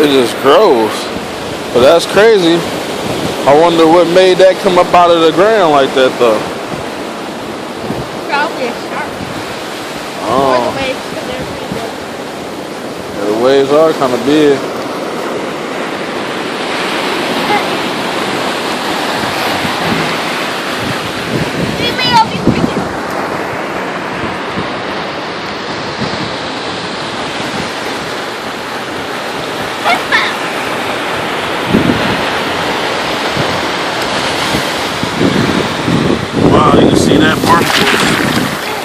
It just grows. But that's crazy. I wonder what made that come up out of the ground like that though. Probably a shark. Oh. Or the waves, because they're pretty big. Yeah, the waves are kind of big. They made all these crickets. Wow, you can see that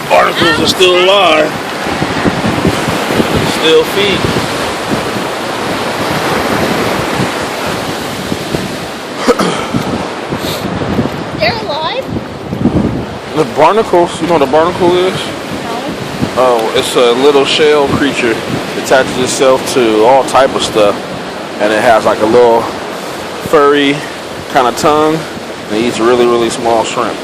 barnacles are still alive. Still feed. They're alive? The barnacles, you know what a barnacle is? No. Oh, it's a little shell creature. It attaches itself to all type of stuff. And it has like a little furry kind of tongue. And it eats really, really small shrimp.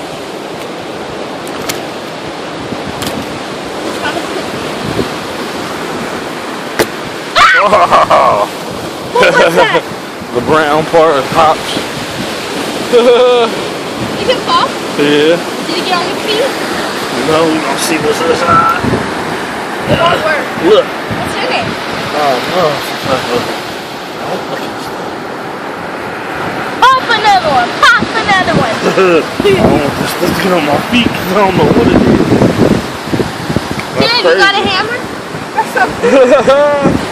What was that? The brown part of pops. Is it pop? Yeah. Did it get on your feet? No, we gonna see what's inside. It won't work. Look. What's in it? Oh no. Pop another one. Pop another one. Let's get on my feet because I don't know what it is. Dad, you got a hammer? That's crazy.